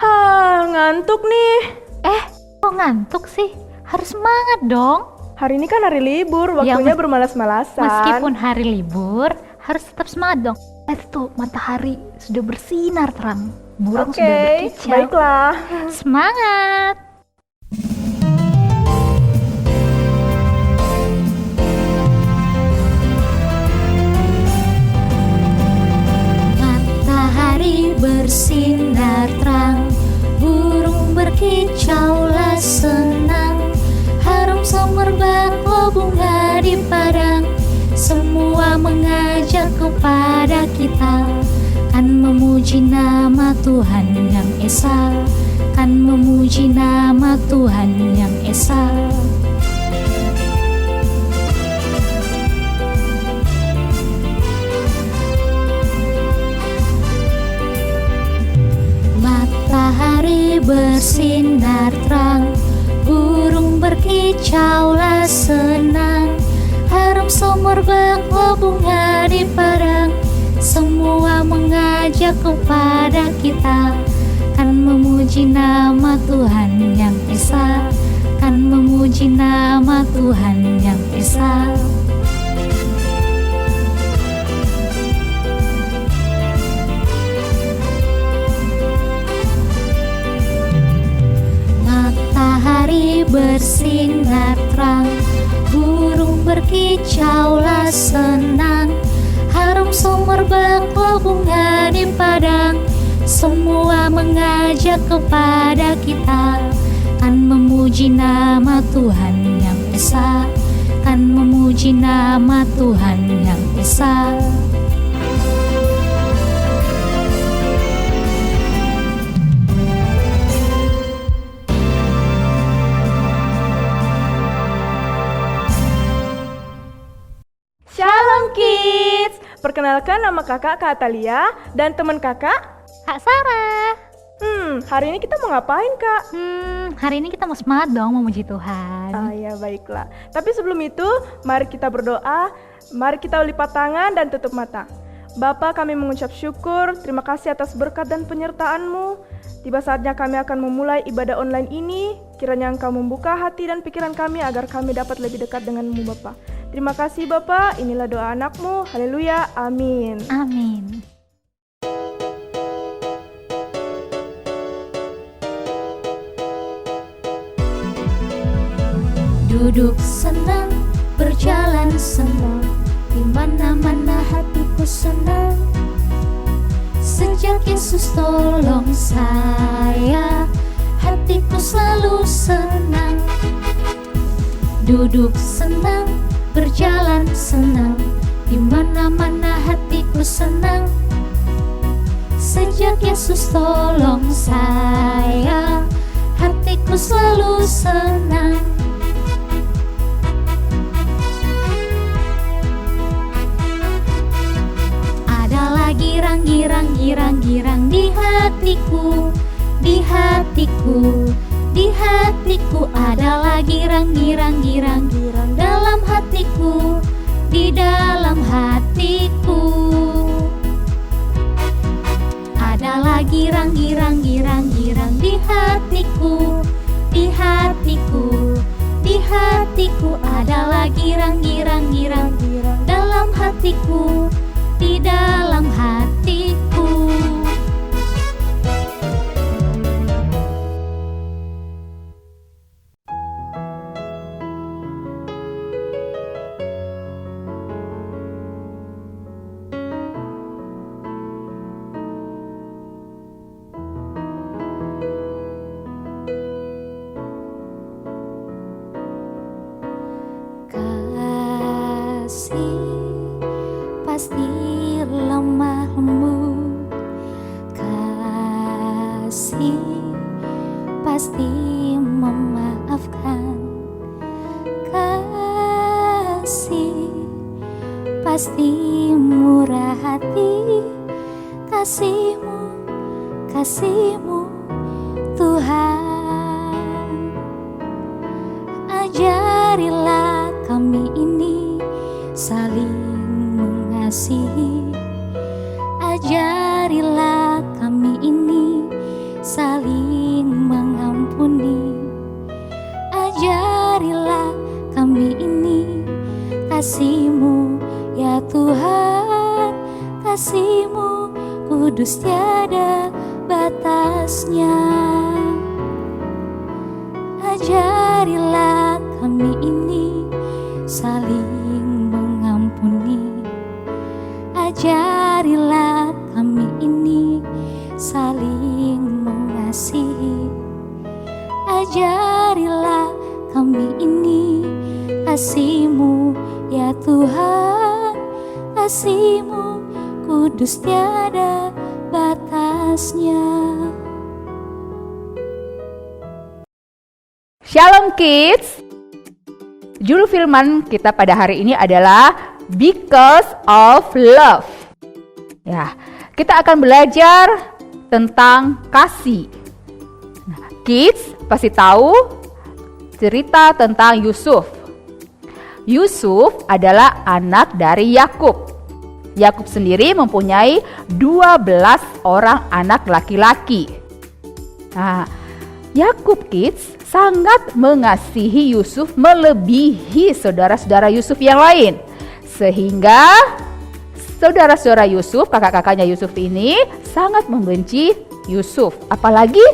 Ngantuk nih. Kok ngantuk sih? Harus semangat dong. Hari ini kan hari libur, waktunya bermalas-malasan. Meskipun hari libur, harus tetap semangat dong. Lihat tuh, matahari sudah bersinar terang. Burung sudah berkicau. Baiklah. Semangat! Matahari bersinar terang, burung berkicaulah senang. Harum semerbak lo bunga di padang, semua mengajak kepada kita. Kan memuji nama Tuhan yang Esa, kan memuji nama Tuhan yang Esa. Matahari bersinar terang, burung berkicaulah senang. Harum semerbak lo bunga di padang, semua mengajak kepada kita. Kan memuji nama Tuhan yang Esa, kan memuji nama Tuhan yang Esa. Matahari bersinar terang, burung berkicaulah senang. Harum semerbak lo bunga di padang, semua mengajak kepada kita. Kan memuji nama Tuhan yang Esa, kan memuji nama Tuhan yang Esa. Shalom kids. Perkenalkan, nama kakak Kak Atalia dan teman kakak Kak Sarah. Hari ini kita mau ngapain, Kak? Hari ini kita mau semangat dong memuji Tuhan. Ya baiklah. Tapi sebelum itu, mari kita berdoa. Mari kita lipat tangan dan tutup mata. Bapa, kami mengucap syukur, terima kasih atas berkat dan penyertaan-Mu. Tiba saatnya kami akan memulai ibadah online ini. Kiranya Engkau membuka hati dan pikiran kami agar kami dapat lebih dekat dengan-Mu, Bapa. Terima kasih Bapa, inilah doa anak-Mu. Haleluya, amin. Amin. Duduk senang, berjalan senang, di mana-mana hatiku senang. Sejak Yesus tolong saya, hatiku selalu senang. Duduk senang, berjalan senang, di mana-mana hatiku senang. Sejak Yesus tolong saya, hatiku selalu senang. Adalah girang-girang di hatiku, di hatiku, di hatiku. Adalah girang-girang dalam hatiku, di dalam hatiku. Adalah girang-girang di hatiku, di hatiku, di hatiku. Adalah girang-girang dalam hatiku, di dalam hatiku. Kasih pasti lemah lembut, kasih pasti memaafkan, kasih pasti murah hati. Kasih-Mu Tuhan. Ajarilah kami ini saling mengasihi. Ajarilah kami ini saling kasih-Mu ya Tuhan, kasih-Mu kudus tiada batasnya. Ajarilah kami ini saling mengampuni, ajarilah kami ini saling mengasihi, ajarilah kami ini kasih-Mu ya Tuhan, kasih-Mu kudus tiada batasnya. Shalom Kids. Judul firman kita pada hari ini adalah Because of Love. Ya, kita akan belajar tentang kasih. Nah, Kids pasti tahu cerita tentang Yusuf. Yusuf adalah anak dari Yakub. Yakub sendiri mempunyai 12 orang anak laki-laki. Nah, Yakub Kids sangat mengasihi Yusuf melebihi saudara-saudara Yusuf yang lain. Sehingga saudara-saudara Yusuf, kakak-kakaknya Yusuf ini sangat membenci Yusuf. Apalagi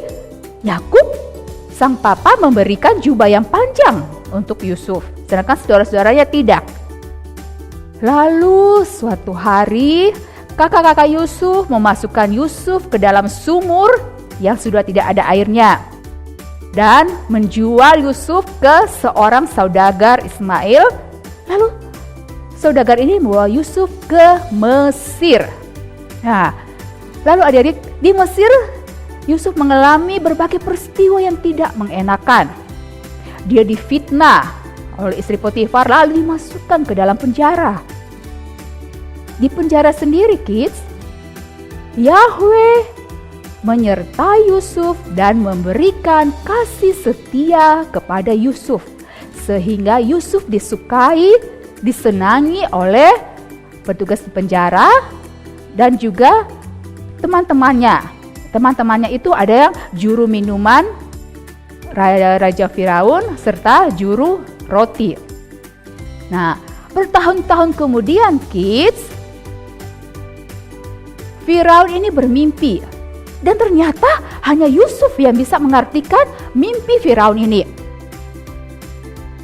Yakub, sang papa memberikan jubah yang panjang untuk Yusuf, sedangkan saudara-saudaranya tidak. Lalu suatu hari kakak-kakak Yusuf memasukkan Yusuf ke dalam sumur yang sudah tidak ada airnya dan menjual Yusuf ke seorang saudagar Ismail. Lalu saudagar ini membawa Yusuf ke Mesir. Nah, lalu adik-adik, di Mesir Yusuf mengalami berbagai peristiwa yang tidak mengenakan. Dia difitnah oleh istri Potifar lalu dimasukkan ke dalam penjara. Di penjara sendiri Kids, Yahweh menyertai Yusuf dan memberikan kasih setia kepada Yusuf, sehingga Yusuf disukai, disenangi oleh petugas di penjara dan juga teman-temannya. Teman-temannya itu ada yang juru minuman Raja Firaun serta juru roti. Nah, bertahun-tahun kemudian Kids, Firaun ini bermimpi. Dan ternyata hanya Yusuf yang bisa mengartikan mimpi Firaun ini.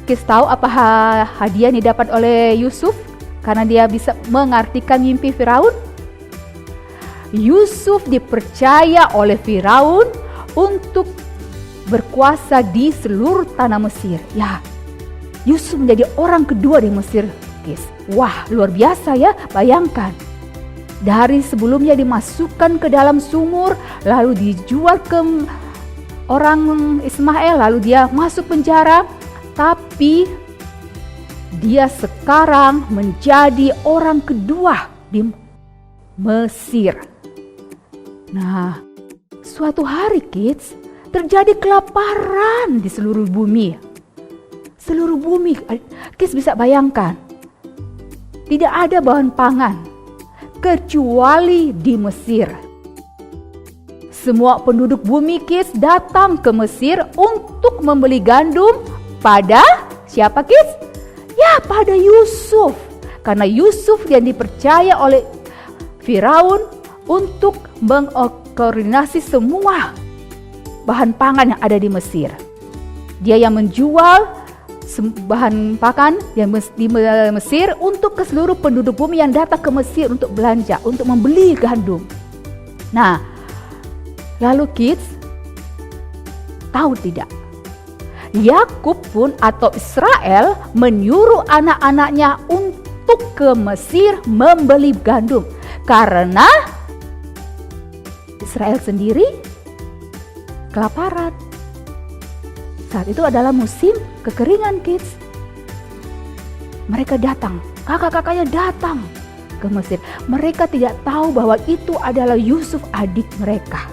Kids tahu apa hadiah yang didapat oleh Yusuf karena dia bisa mengartikan mimpi Firaun? Yusuf dipercaya oleh Firaun untuk berkuasa di seluruh tanah Mesir. Ya, Yusuf menjadi orang kedua di Mesir, Kids. Wah, luar biasa ya, bayangkan. Dari sebelumnya dimasukkan ke dalam sumur, lalu dijual ke orang Ismail, lalu dia masuk penjara. Tapi dia sekarang menjadi orang kedua di Mesir. Nah, suatu hari Kids, terjadi kelaparan di seluruh bumi. Seluruh bumi, Kids bisa bayangkan. Tidak ada bahan pangan kecuali di Mesir. Semua penduduk bumi Kids datang ke Mesir untuk membeli gandum pada siapa Kids? Ya, pada Yusuf. Karena Yusuf yang dipercaya oleh Firaun untuk mengkoordinasi semua bahan pangan yang ada di Mesir. Dia yang menjual bahan pakan yang di Mesir untuk ke seluruh penduduk bumi yang datang ke Mesir untuk belanja, untuk membeli gandum. Nah, lalu Kids, tahu tidak? Yakub pun atau Israel menyuruh anak-anaknya untuk ke Mesir membeli gandum. Karena Israel sendiri kelaparan. Saat itu adalah musim kekeringan Kids. Mereka datang, kakak-kakaknya datang ke Mesir. Mereka tidak tahu bahwa itu adalah Yusuf, adik mereka.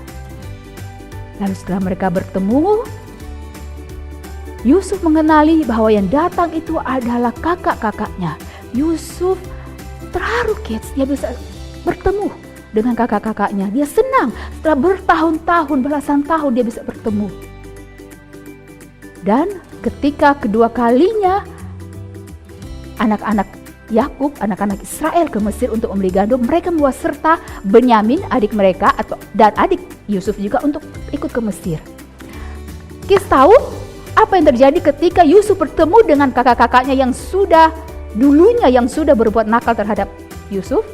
Lalu setelah mereka bertemu, Yusuf mengenali bahwa yang datang itu adalah kakak-kakaknya. Yusuf terharu Kids, dia bisa bertemu dengan kakak-kakaknya. Dia senang setelah bertahun-tahun, belasan tahun dia bisa bertemu. Dan ketika kedua kalinya anak-anak Yakub, anak-anak Israel ke Mesir untuk membeli gandum, mereka membawa serta Benyamin, adik mereka, dan adik Yusuf juga untuk ikut ke Mesir. Kis tahu apa yang terjadi ketika Yusuf bertemu dengan kakak-kakaknya yang sudah berbuat nakal terhadap Yusuf?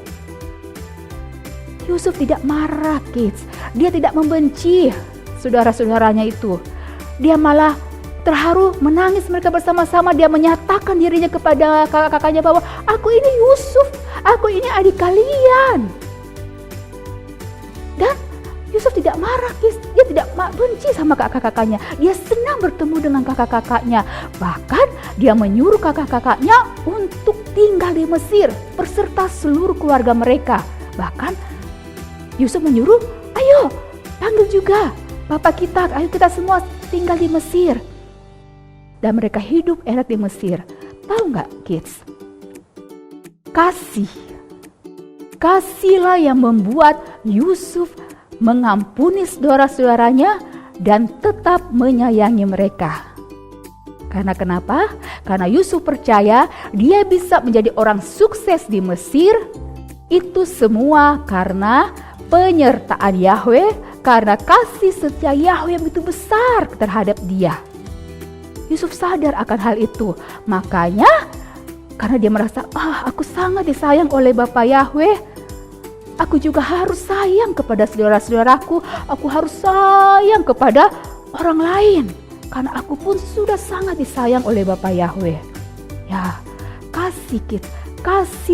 Yusuf tidak marah, kids. Dia tidak membenci saudara-saudaranya itu. Dia malah terharu, menangis mereka bersama-sama. Dia menyatakan dirinya kepada kakak-kakaknya bahwa aku ini Yusuf, aku ini adik kalian. Dan Yusuf tidak marah, guys. Dia tidak benci sama kakak-kakaknya. Dia senang bertemu dengan kakak-kakaknya. Bahkan dia menyuruh kakak-kakaknya untuk tinggal di Mesir beserta seluruh keluarga mereka. Bahkan Yusuf menyuruh, ayo panggil juga bapak kita, ayo kita semua tinggal di Mesir. Dan mereka hidup enak di Mesir. Tahu nggak, kids? Kasihlah yang membuat Yusuf mengampuni saudara-saudaranya dan tetap menyayangi mereka. Karena kenapa? Karena Yusuf percaya dia bisa menjadi orang sukses di Mesir. Itu semua karena penyertaan Yahweh, karena kasih setia Yahweh yang begitu besar terhadap dia. Yusuf sadar akan hal itu. Makanya karena dia merasa, aku sangat disayang oleh Bapa Yahweh, aku juga harus sayang kepada saudara-saudaraku, aku harus sayang kepada orang lain. Karena aku pun sudah sangat disayang oleh Bapa Yahweh. Ya, kasih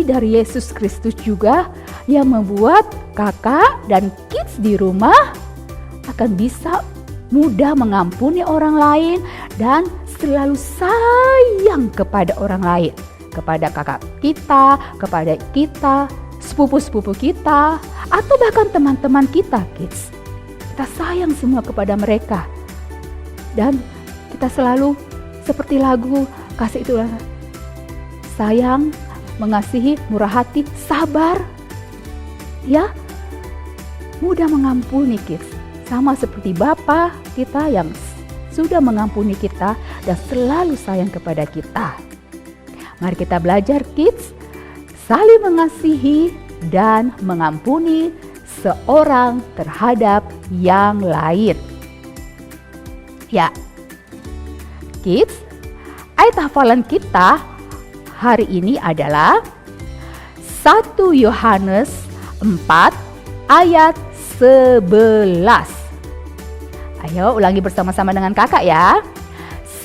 dari Yesus Kristus juga yang membuat kakak dan kids di rumah akan bisa mudah mengampuni orang lain dan selalu sayang kepada orang lain, kepada kakak kita, kepada kita, sepupu-sepupu kita, atau bahkan teman-teman kita, kids. Kita sayang semua kepada mereka. Dan kita selalu seperti lagu kasih itulah, sayang, mengasihi, murah hati, sabar. Ya, mudah mengampuni, kids. Sama seperti Bapa kita yang sudah mengampuni kita dan selalu sayang kepada kita. Mari kita belajar, kids, saling mengasihi dan mengampuni seorang terhadap yang lain. Ya, kids, ayat hafalan kita hari ini adalah 1 Yohanes 4 ayat 11. Ayo ulangi bersama-sama dengan kakak ya.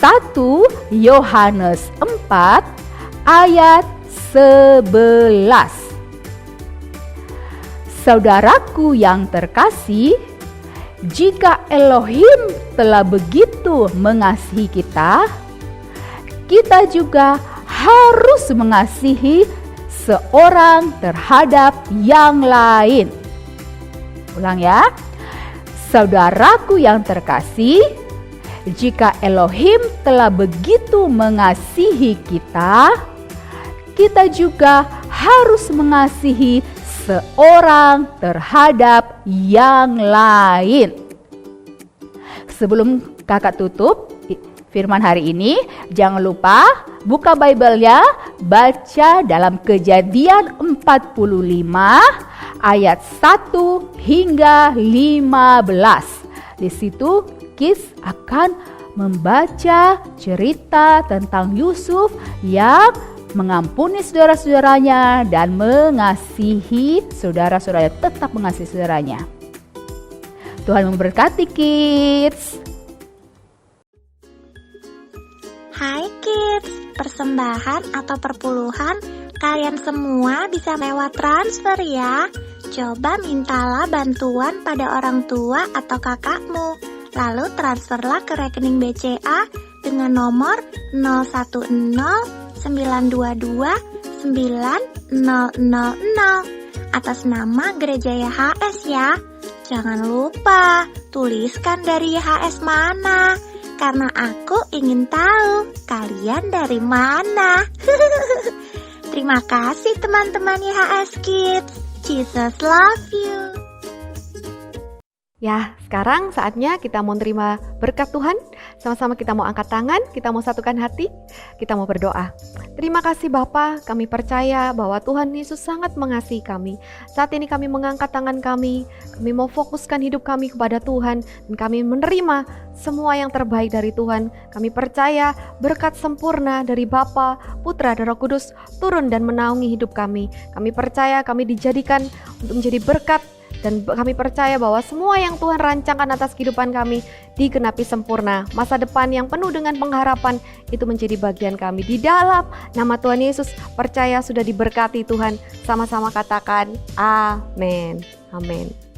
1 Yohanes 4 ayat 11. Saudaraku yang terkasih, jika Elohim telah begitu mengasihi kita, kita juga harus mengasihi seorang terhadap yang lain. Ulang ya. Saudaraku yang terkasih, jika Elohim telah begitu mengasihi kita, kita juga harus mengasihi seorang terhadap yang lain. Sebelum kakak tutup firman hari ini, jangan lupa buka Bible-nya, baca dalam Kejadian 45 ayat 1 hingga 15. Di situ kids akan membaca cerita tentang Yusuf yang mengampuni saudara-saudaranya dan mengasihi saudara-saudaranya, tetap mengasihi saudaranya. Tuhan memberkati, kids. Hai kids, persembahan atau perpuluhan kalian semua bisa lewat transfer ya. Coba mintalah bantuan pada orang tua atau kakakmu. Lalu transferlah ke rekening BCA dengan nomor 0109229000 atas nama Gereja YHS ya. Jangan lupa tuliskan dari YHS mana, karena aku ingin tahu kalian dari mana. Terima kasih teman-teman YHS Kids. Jesus love you. Ya, sekarang saatnya kita mau terima berkat Tuhan. Sama-sama kita mau angkat tangan, kita mau satukan hati, kita mau berdoa. Terima kasih Bapa, kami percaya bahwa Tuhan Yesus sangat mengasihi kami. Saat ini kami mengangkat tangan kami mau fokuskan hidup kami kepada Tuhan, dan kami menerima semua yang terbaik dari Tuhan. Kami percaya berkat sempurna dari Bapa, Putra, dan Roh Kudus turun dan menaungi hidup kami. Kami percaya kami dijadikan untuk menjadi berkat, dan kami percaya bahwa semua yang Tuhan rancangkan atas kehidupan kami digenapi sempurna. Masa depan yang penuh dengan pengharapan itu menjadi bagian kami. Di dalam nama Tuhan Yesus, percaya sudah diberkati Tuhan. Sama-sama katakan amin. Amin.